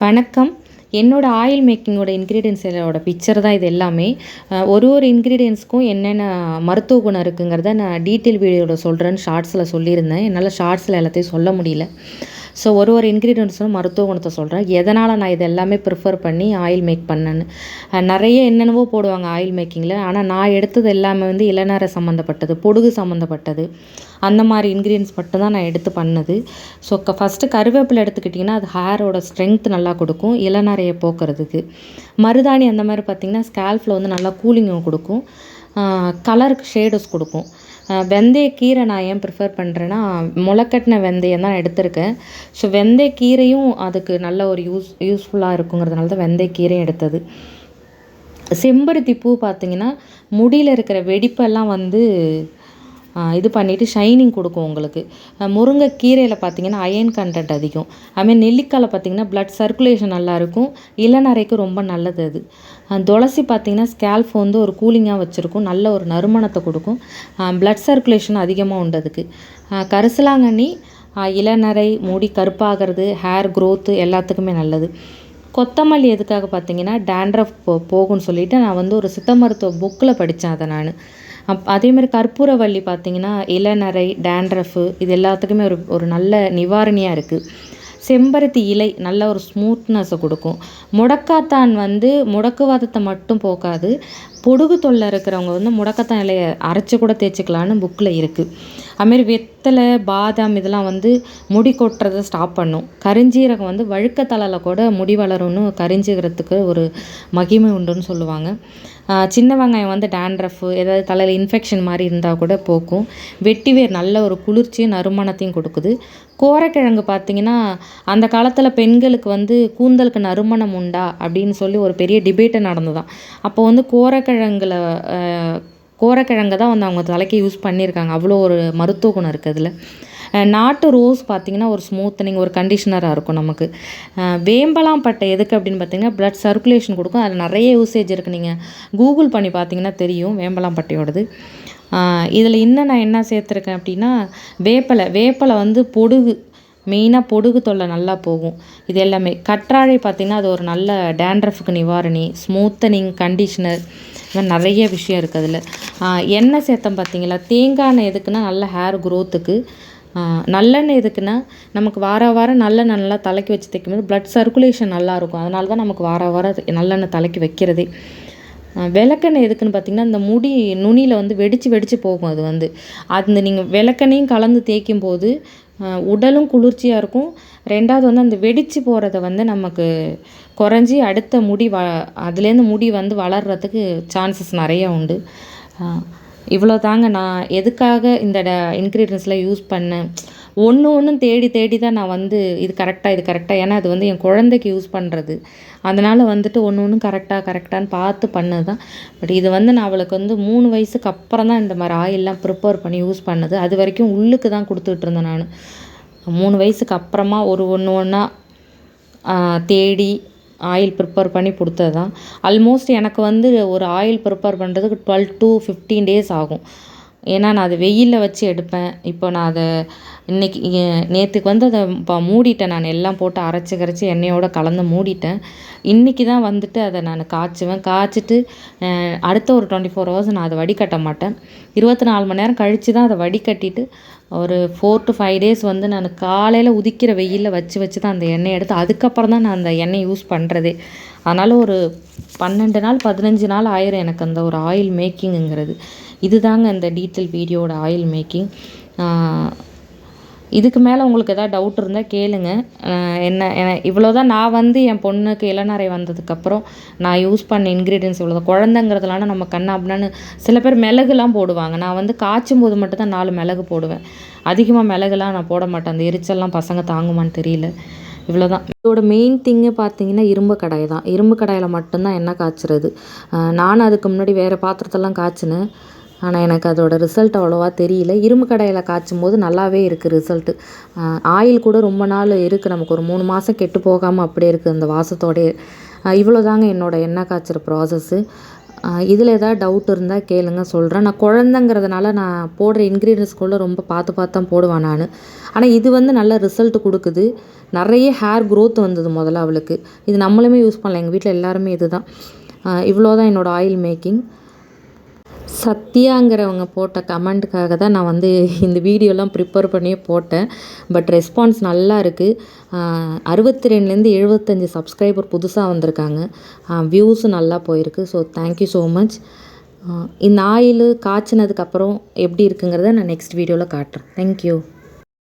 வணக்கம். என்னோட oil மேக்கிங்கோட இன்கிரீடியன்ஸோட picture தான் இது எல்லாமே. ஒரு இன்கிரீடியன்ஸ்க்கும் என்னென்ன மருத்துவ குணம் இருக்குங்கிறத நான் டீட்டெயில் வீடியோல சொல்றேன்னு ஷார்ட்ஸில சொல்லியிருந்தேன். என்னால ஷார்ட்ஸில எல்லாத்தையும் சொல்ல முடியல. ஸோ ஒரு இன்கிரீடியன்ட்ஸும் மருத்துவ குணத்த சொல்றேன். எதனால நான் இது எல்லாமே ப்ரிஃபர் பண்ணி ஆயில் மேக் பண்ணேன்னு. நெறைய என்னென்னவோ போடுவாங்க ஆயில் மேக்கிங்கில. ஆனா நான் எடுத்தது எல்லாமே வந்து இளநரை சம்மந்தப்பட்டது, பொடுகு சம்மந்தப்பட்டது. அந்த மாரி இன்கிரீடியன்ட்ஸ் மட்டும் தான் நான் எடுத்து பண்ணது. ஸோ ஃபஸ்ட்டு கருவேப்பிலை எடுத்துக்கிட்டிங்கன்னா, அது ஹேரோட ஸ்ட்ரென்த் நல்லா கொடுக்கும், இளநரைய போக்குறதுக்கு. மருதாணி அந்த மாரி பார்த்திங்கன்னா, ஸ்கேல்ஃபில் வந்து நல்லா கூலிங்கும் கொடுக்கும். கலருக்கு ஷேடஸ் கொடுக்கும். வெந்தயக்கீரை நான் ஏன் ப்ரிஃபர் பண்ணுறேன்னா, முளைக்கட்டின வெந்தயம் தான் எடுத்திருக்கேன். ஸோ வெந்தயக்கீரையும் அதுக்கு நல்ல ஒரு யூஸ்ஃபுல்லாக இருக்குங்கிறதுனால தான் வெந்தயக்கீரையும் எடுத்தது. செம்பருத்தி பூ பார்த்திங்கன்னா, முடியில இருக்கிற வெடிப்பெல்லாம் வந்து இது பண்ணிவிட்டு ஷைனிங் கொடுக்கும் உங்களுக்கு. முருங்கைக்கீரையில பார்த்திங்கன்னா, அயர்ன் கன்டென்ட் அதிகம். அதுமாரி நெல்லிக்காயில பார்த்திங்கன்னா, ப்ளட் சர்க்குலேஷன் நல்லாயிருக்கும். இளநரைக்கு ரொம்ப நல்லது அது. துளசி பார்த்திங்கன்னா, ஸ்கேல்ஃப் வந்து ஒரு கூலிங்காக வச்சுருக்கும். நல்ல ஒரு நறுமணத்தை கொடுக்கும். ப்ளட் சர்க்குலேஷன் அதிகமாக உண்டு அதுக்கு. கரிசலாங்கண்ணி இளநரை, முடி கருப்பாகிறது, ஹேர் க்ரோத்து எல்லாத்துக்குமே நல்லது. கொத்தமல்லி எதுக்காக பார்த்திங்கன்னா, டேண்ட்ரஃப் போகும்னு சொல்லிவிட்டு நான் வந்து ஒரு சித்த மருத்துவ புக்கில் படித்தேன் அதை நான். அதேமாதிரி கற்பூரவள்ளி பார்த்திங்கன்னா, இளநரை, டேண்ட்ரஃபு இது எல்லாத்துக்குமே ஒரு நல்ல நிவாரணியாக இருக்குது. செம்பருத்தி இலை நல்ல ஒரு ஸ்மூத்னஸை கொடுக்கும். முடக்காத்தான் வந்து முடக்குவாதத்தை மட்டும் போக்காது. பொடுகு தொல்லை இருக்கிறவங்க வந்து முடக்கத்தான் இலையை அரைச்சி கூட தேய்ச்சிக்கலான்னு புக்கில் இருக்குது. அதுமாரி வெத்தலை, பாதாம் இதெல்லாம் வந்து முடி கொட்டுறதை ஸ்டாப் பண்ணும். கருஞ்சீரகம் வந்து வழுக்கத்தலையில் கூட முடி வளரும்னு கரிஞ்சீரகத்துக்கு ஒரு மகிமை உண்டுன்னு சொல்லுவாங்க. சின்ன வெங்காயம் வந்து டேண்ட்ரஃபு ஏதாவது தலையில் இன்ஃபெக்ஷன் மாதிரி இருந்தால் கூட போக்கும். வெட்டிவேர் நல்ல ஒரு குளிர்ச்சியும் நறுமணத்தையும் கொடுக்குது. கோரக்கிழங்கு பார்த்திங்கன்னா, அந்த காலத்தில் பெண்களுக்கு வந்து கூந்தலுக்கு நறுமணம் உண்டா அப்படின்னு சொல்லி ஒரு பெரிய டிபேட்டே நடந்ததாம். அப்போ வந்து கோரக்கிழங்க தான் வந்து அவங்க தலைக்கு யூஸ் பண்ணியிருக்காங்க. அவ்வளோ ஒரு மருத்துவ குணம் இருக்குது அதில். நாட்டு ரோஸ் பார்த்திங்கன்னா, ஒரு ஸ்மூத்தனிங், ஒரு கண்டிஷனராக இருக்கும் நமக்கு. வேம்பலாம்பட்டை எதுக்கு அப்படின்னு பார்த்திங்கன்னா, ப்ளட் சர்க்குலேஷன் கொடுக்கும். அதில் நிறைய யூசேஜ் இருக்குது. நீங்கள் கூகுள் பண்ணி பார்த்திங்கன்னா தெரியும் வேம்பலாம்பட்டையோடது. இதில் இன்னும் நான் என்ன சேர்த்துருக்கேன் அப்படின்னா, வேப்பலை வந்து பொடுகு மெயினாக பொடுகு தொல்லை நல்லா போகும். இது எல்லாமே. கற்றாழை பார்த்திங்கன்னா, அது ஒரு நல்ல டேண்ட்ரஃபுக்கு நிவாரணி, ஸ்மூத்தனிங், கண்டிஷனர் இது மாதிரி நிறைய விஷயம் இருக்குது அதில். எண்ணெய் சேர்த்தம் பார்த்திங்களா, தேங்காய் எண்ணெய் எதுக்குன்னா நல்ல ஹேர் க்ரோத்துக்கு. நல்லெண்ணெய் எதுக்குன்னா, நமக்கு வாரம் நல்லெண்ணெய் நல்லா தலைக்கு வச்சு தைக்கும்போது ப்ளட் சர்க்குலேஷன் நல்லாயிருக்கும். அதனால தான் நமக்கு வாரம் நல்லெண்ணெய் தலைக்கு வைக்கிறதே. விளக்கெண்ணெய் எதுக்குன்னு பார்த்திங்கன்னா, இந்த முடி நுனியில் வந்து வெடித்து போகும். அது வந்து அந்த நீங்கள் விளக்கெண்ணையும் கலந்து தேய்க்கும்போது உடலும் குளிர்ச்சியாக இருக்கும். 2வது வந்து அந்த வெடித்து போகிறத வந்து நமக்கு குறைஞ்சி அடுத்த முடி அதுலேருந்து முடி வந்து வளர்கிறதுக்கு சான்சஸ் நிறையா உண்டு. இவ்வளோ தாங்க நான் எதுக்காக இந்த இன்க்ரீடியன்ஸ்லாம் யூஸ் பண்ணேன். ஒன்றும் தேடி தான் நான் வந்து இது கரெக்டாக ஏன்னா அது வந்து என் குழந்தைக்கு யூஸ் பண்ணுறது. அதனால் வந்துட்டு ஒன்றும் கரெக்டான்னு பார்த்து பண்ணது தான். பட் இது வந்து நான் அவளுக்கு வந்து 3 வயசுக்கு அப்புறம் தான் இந்த மாதிரி ஆயிலெலாம் ப்ரிப்பேர் பண்ணி யூஸ் பண்ணது. அது வரைக்கும் உள்ளுக்கு தான் கொடுத்துட்ருந்தேன் நான். 3 வயசுக்கு அப்புறமா ஒன்றா தேடி ஆயில் ப்ரிப்பேர் பண்ணி கொடுத்தது தான். ஆல்மோஸ்ட் எனக்கு வந்து ஒரு ஆயில் ப்ரிப்பேர் பண்ணுறதுக்கு 12 to 15 டேஸ் ஆகும். ஏன்னா நான் அதை வெயிலில் வச்சு எடுப்பேன். இப்போ நான் அதை நேற்றுக்கு வந்து அதை மூடிட்டேன். நான் எல்லாம் போட்டு அரைச்சி எண்ணெயோடு கலந்து மூடிட்டேன். இன்றைக்கி தான் வந்துட்டு அதை நான் காய்ச்சிட்டு அடுத்த ஒரு 24 ஹவர்ஸ் நான் அதை வடிகட்ட மாட்டேன். 24 மணி நேரம் கழித்து தான் அதை வடிகட்டிட்டு ஒரு 4 to 5 டேஸ் வந்து நான் காலையில் உதிக்கிற வெயிலில் வச்சு தான் அந்த எண்ணெயை எடுத்து அதுக்கப்புறம் தான் நான் அந்த எண்ணெய் யூஸ் பண்ணுறதே. அதனால் ஒரு 12 நாள் 15 நாள் ஆயிரும் எனக்கு அந்த ஒரு ஆயில் மேக்கிங்குங்கிறது. இதுதாங்க இந்த டீட்டெயில் வீடியோட ஆயில் மேக்கிங். இதுக்கு மேலே உங்களுக்கு எதாவது டவுட் இருந்தால் கேளுங்க. இவ்வளோ தான் நான் வந்து என் பொண்ணுக்கு இளநரை வந்ததுக்கப்புறம் நான் யூஸ் பண்ண இன்க்ரீடியன்ஸ் இவ்வளோ தான். குழந்தைங்கிறதுலான நம்ம கண்ணாப்பினான்னு சில பேர் மிளகுலாம் போடுவாங்க. நான் வந்து காய்ச்சும் போது மட்டும் தான் 4 மிளகு போடுவேன். அதிகமாக மிளகுலாம் நான் போட மாட்டேன். அந்த எரிச்சல்லாம் பசங்க தாங்குமான்னு தெரியல. இவ்வளோ தான். இதோட மெயின் திங்கு பார்த்திங்கன்னா இரும்பு கடாய் தான். இரும்பு கடாயில் மட்டும்தான் எண்ணெய் காய்ச்சுறது. நானும் அதுக்கு முன்னாடி வேறு பாத்திரத்தெல்லாம் காய்ச்சினேன். ஆனால் எனக்கு அதோட ரிசல்ட் அவ்வளோவா தெரியல. இரும்பு கடாயில் காய்ச்சும் போது நல்லாவே இருக்குது ரிசல்ட்டு. ஆயில் கூட ரொம்ப நாள் இருக்குது. நமக்கு ஒரு 3 மாதம் கெட்டு போகாமல் அப்படியே இருக்குது அந்த வாசத்தோடயே. இவ்வளோ தாங்க என்னோடய எண்ணெய் காய்ச்சுற ப்ராசஸ்ஸு. இதில் ஏதாவது டவுட் இருந்தால் கேளுங்க சொல்கிறேன். நான் குழந்தைங்கிறதுனால நான் போடுற இன்க்ரீடியன்ஸ்குள்ளே ரொம்ப பார்த்து பார்த்து தான் போடுவேன் நான். ஆனால் இது வந்து நல்ல ரிசல்ட் கொடுக்குது. நிறைய ஹேர் க்ரோத் வந்தது முதல்ல அவளுக்கு. இது நம்மளுமே யூஸ் பண்ணலாம். எங்கள் வீட்டில் எல்லாருமே இது தான். இவ்வளோ தான் என்னோடய ஆயில் மேக்கிங். சத்யாங்கிறவங்க போட்ட கமெண்ட்டுக்காக தான் நான் வந்து இந்த வீடியோலாம் ப்ரிப்பேர் பண்ணியே போட்டேன். பட் ரெஸ்பான்ஸ் நல்லா இருக்குது. 62லேருந்து 75 சப்ஸ்கிரைபர் புதுசாக வந்திருக்காங்க. வியூஸும் நல்லா போயிருக்கு. So thank you so much. இந்த ஆயில் காய்ச்சினதுக்கப்புறம் எப்படி இருக்குங்கிறத நான் நெக்ஸ்ட் வீடியோவில் காட்டுறேன். தேங்க்யூ.